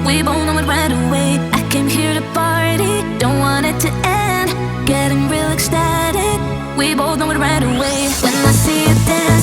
We both know it right away. I came here to party, don't want it to end. Getting real ecstatic, we both know it right away. When I see you dance